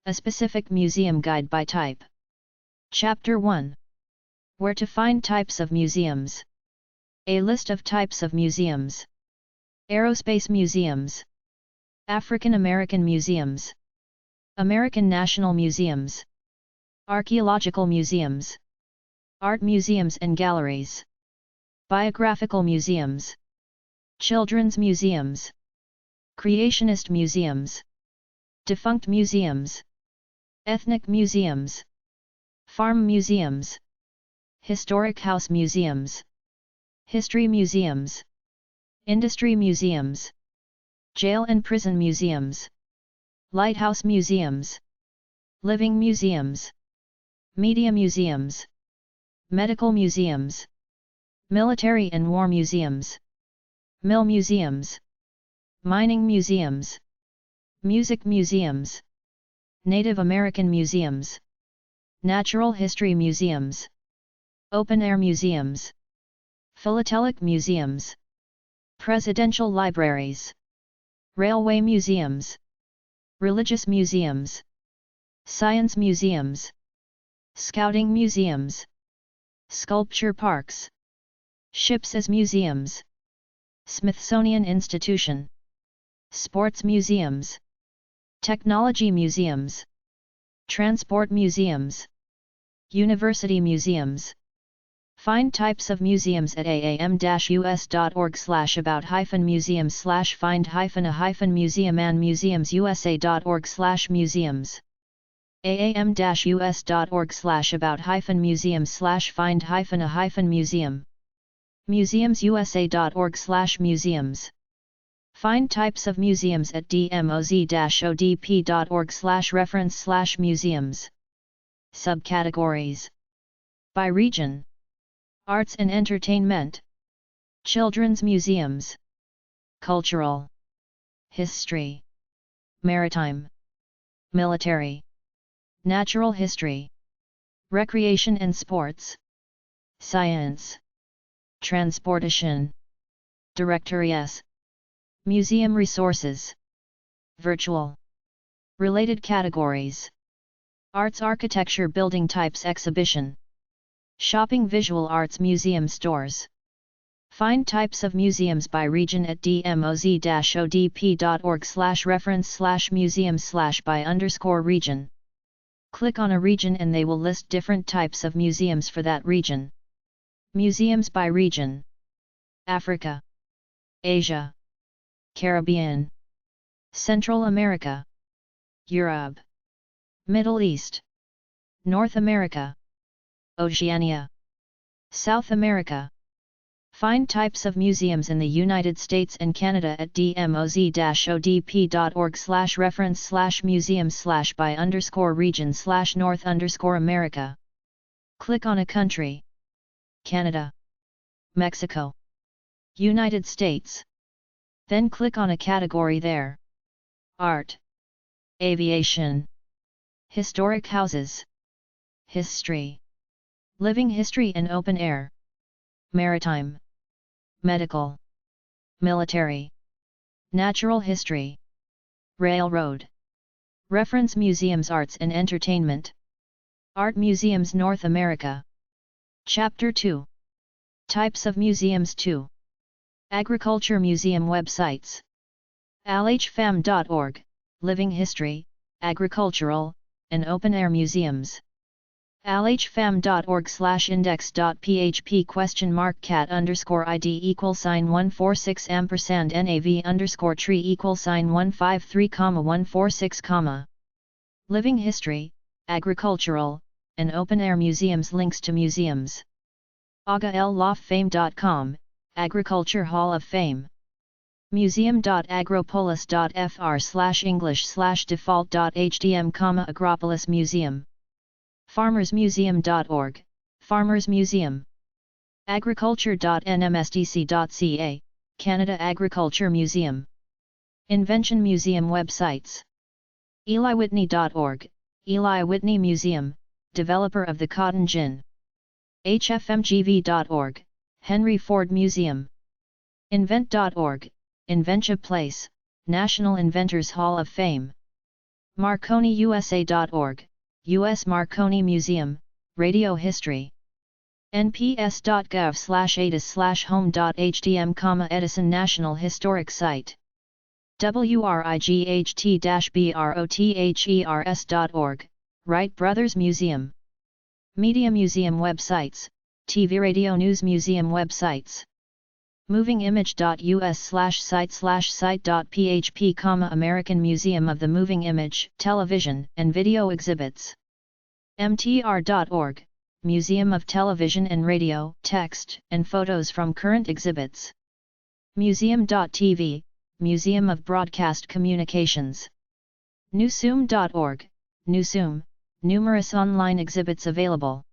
A specific museum guide by type. Chapter 1. Where to find types of museums. A list of types of museums. Aerospace museums. African American museums. American National Museums. Archaeological museums. Art museums and galleries. Biographical museums. Children's museums. Creationist museums. Defunct museums. Ethnic museums. Farm museums. Historic house museums. History museums. Industry museums. Jail and prison museums. Lighthouse museums. Living museums. Media museums. Medical museums. Military and war museums. Mill museums. Mining museums. Music museums. Native American museums. Natural history museums. Open-air museums. Philatelic museums. Presidential libraries. Railway museums. Religious museums. Science museums. Scouting museums. Sculpture parks. Ships as museums. Smithsonian Institution. Sports museums. Technology museums. Transport museums. University museums. Find types of museums at aam-us.org/about-museums/find-a-museum and museumsusa.org/museums. aam-us.org/about-museums/find-a-museum. museumsusa.org/museums. Find types of museums at dmoz-odp.org/reference/museums. Subcategories. By region. Arts and entertainment. Children's museums. Cultural. History. Maritime. Military. Natural history. Recreation and sports. Science. Transportation. Directories. Museum resources. Virtual. Related categories. Arts, architecture, building types, exhibition. Shopping, visual arts, museum stores. Find types of museums by region at dmoz-odp.org/reference/museums/by_region. Click on a region and they will list different types of museums for that region. Museums by region. Africa. Asia. Caribbean. Central America. Europe. Middle East. North America. Oceania. South America. Find types of museums in the United States and Canada at dmoz-odp.org/reference/museums/by_region/North_America. Click on a country. Canada. Mexico. United States. Then click on a category there. Art. Aviation. Historic houses. History. Living history and open air. Maritime. Medical. Military. Natural history. Railroad. Reference museums, arts and entertainment. Art museums, North America. Chapter 2. Types of museums 2. Agriculture museum websites. alhfam.org, living history, agricultural, and open-air museums. alhfam.org/index.php?cat_id =$146$nav_tree=153,146, living history, agricultural, and open-air museums. Links to museums. agaloffame.com, Agriculture Hall of Fame. museum.agropolis.fr/english/default.hdm, Agropolis Museum. farmersmuseum.org, Farmers Museum. agriculture.nmsdc.ca, Canada Agriculture Museum. Invention Museum websites. EliWhitney.org, Eli Whitney Museum, developer of the cotton gin. hfmgv.org, Henry Ford Museum. Invent.org, Inventia Place, National Inventors Hall of Fame. MarconiUSA.org, U.S. Marconi Museum, Radio History. nps.gov/ATIS/home.hdm, Edison National Historic Site. WRIGHT-BROTHERS.org, Wright Brothers Museum. Media Museum websites, TV Radio News Museum websites. movingimage.us/site/site.php, American Museum of the Moving Image, Television and Video Exhibits. mtr.org, Museum of Television and Radio, Text and Photos from Current Exhibits. Museum.tv, Museum of Broadcast Communications. Newsum.org, Newsum, numerous online exhibits available.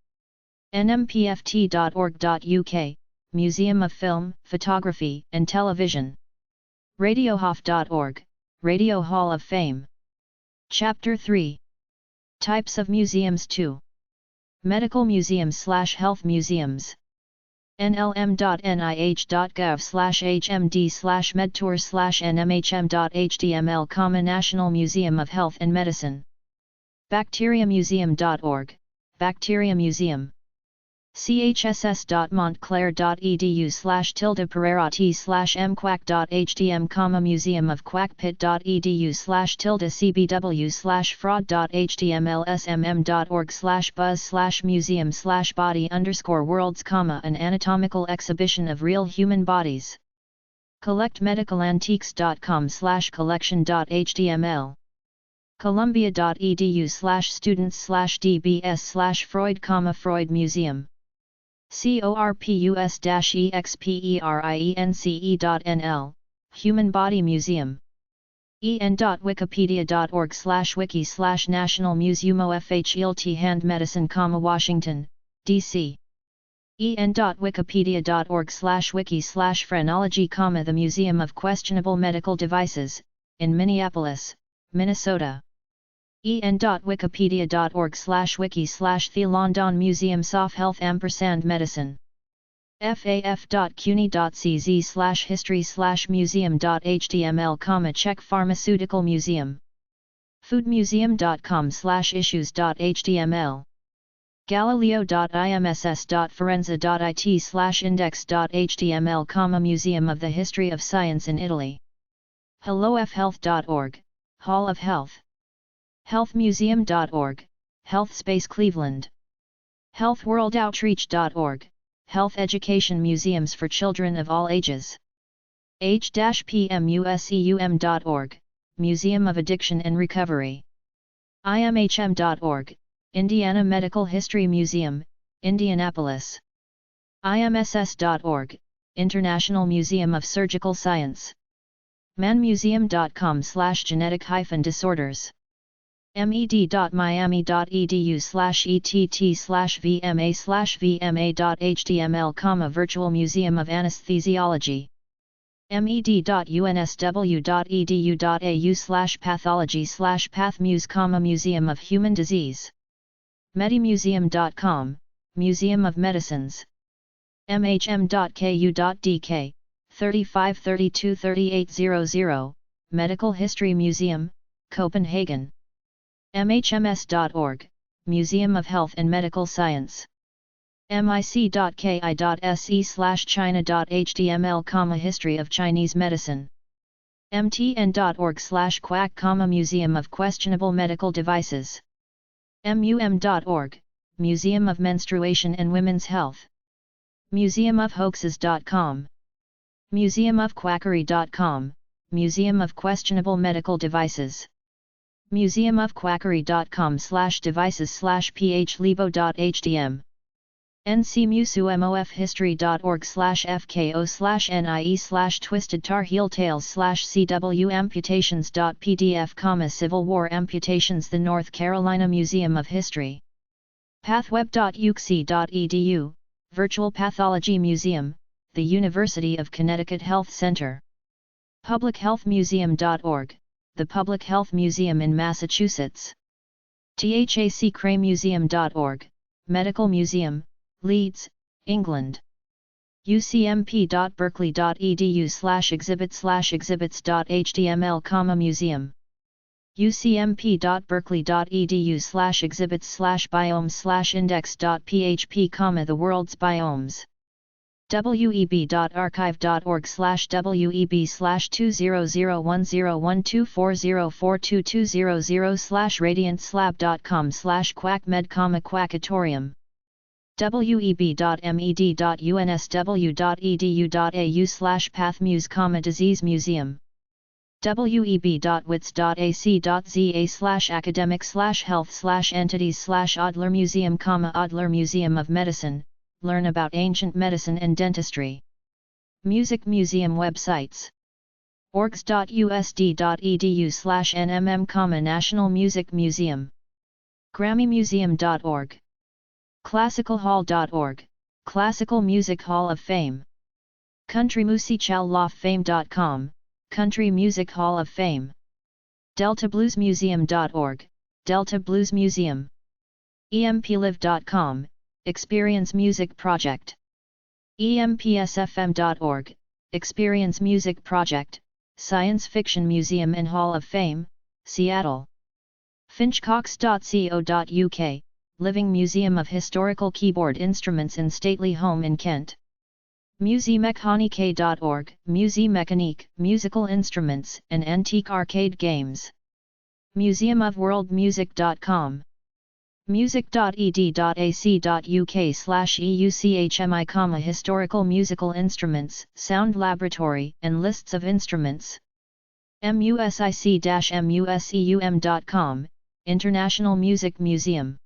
nmpft.org.uk, Museum of Film, Photography and Television. radiohof.org, Radio Hall of Fame. Chapter 3. Types of Museums 2. Medical Museums/Health Museums. nlm.nih.gov/hmd/medtours/nmhm.html, National Museum of Health and Medicine. bacteriamuseum.org, Bacteria Museum. chss.montclair.edu/tilde-pereira/mquack.htm, Museum of quackpit.edu/cbw/fraud.html, smm.org/buzz/museum/body_worlds, an anatomical exhibition of real human bodies. collectmedicalantiques.com/collection.html. columbia.edu/students/dbs/freud, Freud Museum. corpus-experience.nl, Human Body Museum. en.wikipedia.org/wiki/National Museum-of Health Medicine, Washington, D.C. en.wikipedia.org/wiki/Phrenology, the Museum of Questionable Medical Devices, in Minneapolis, Minnesota. en.wikipedia.org/wiki/The London Museum of Health & Medicine. faf.cuny.cz/history/museum.html, Czech Pharmaceutical Museum. foodmuseum.com/issues.html. galileo.imss.forenza.it/index.html, Museum of the History of Science in Italy. hellofhealth.org, Hall of Health. healthmuseum.org, Health Space Cleveland. healthworldoutreach.org, Health Education Museums for Children of All Ages. h-pmuseum.org, Museum of Addiction and Recovery. imhm.org, Indiana Medical History Museum, Indianapolis. imss.org, International Museum of Surgical Science. manmuseum.com/genetic-disorders. med.miami.edu/ett/vma/vma.html, Virtual Museum of Anesthesiology. med.unsw.edu.au/pathology/pathmuse, Museum of Human Disease. medimuseum.com, Museum of Medicines. mhm.ku.dk, 35323800, Medical History Museum, Copenhagen. mhms.org, Museum of Health and Medical Science. mic.ki.se/china.html, History of Chinese Medicine. mtn.org/quack, Museum of Questionable Medical Devices. mum.org, Museum of Menstruation and Women's Health. museumofhoaxes.com. museumofquackery.com, Museum of Questionable Medical Devices. museumofquackery.com/devices/phlibo.htm. ncmusumofhistory.org/fko/nie/twisted tar heel tales/cw amputations.pdf, Civil War amputations, the North Carolina Museum of History. pathweb.uc.edu, Virtual Pathology Museum, the University of Connecticut Health Center. publichealthmuseum.org, the Public Health Museum in Massachusetts. thacraemuseum.org, Medical Museum, Leeds, England. ucmp.berkeley.edu/exhibit/exhibits.html, Museum. ucmp.berkeley.edu/exhibits/biomes/index.php, the world's biomes. web.archive.org/web/2001012400/radiantslab.com/quackmed, web.med.unsw.edu.au/pathmuse, disease web.wits.ac.za/academic/health/entities/Adler Museum, Adler Museum of Medicine, learn about ancient medicine and dentistry. Music Museum websites. orgs.usd.edu/nmm, National Music Museum. grammymuseum.org. classicalhall.org, Classical Music Hall of Fame. countrymusichalloffame.com, Country Music Hall of Fame. deltabluesmuseum.org, Delta Blues Museum. emplive.com, Experience Music Project. empsfm.org, Experience Music Project, Science Fiction Museum and Hall of Fame, Seattle. finchcox.co.uk, Living Museum of Historical Keyboard Instruments in Stately Home in Kent. musemechanique.org, Musée Mécanique, Musical Instruments and Antique Arcade Games. museumofworldmusic.com. music.ed.ac.uk/euchmi, Historical Musical Instruments, Sound Laboratory and lists of instruments. music-museum.com, International Music Museum.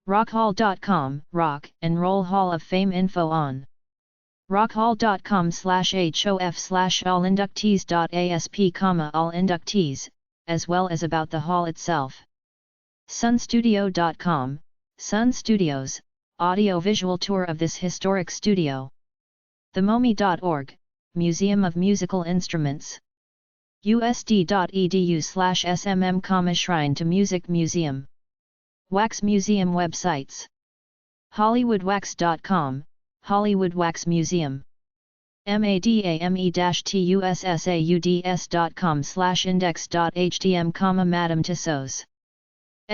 rockhall.com, Rock and Roll Hall of Fame info on rockhall.com/hof/all inductees.asp, all inductees, as well as about the hall itself. sunstudio.com, Sun Studios, audio-visual tour of this historic studio. themomi.org, Museum of Musical Instruments. usd.edu/smm, Shrine to Music Museum. Wax Museum websites. hollywoodwax.com, Hollywood Wax Museum. madame-tussauds.com/index.htm, Madame Tussauds.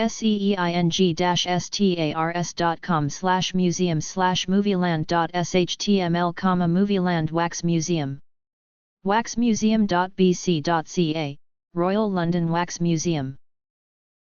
seeing-stars.com/museum/movieland.shtml, Movieland Wax Museum. waxmuseum.bc.ca, Royal London Wax Museum.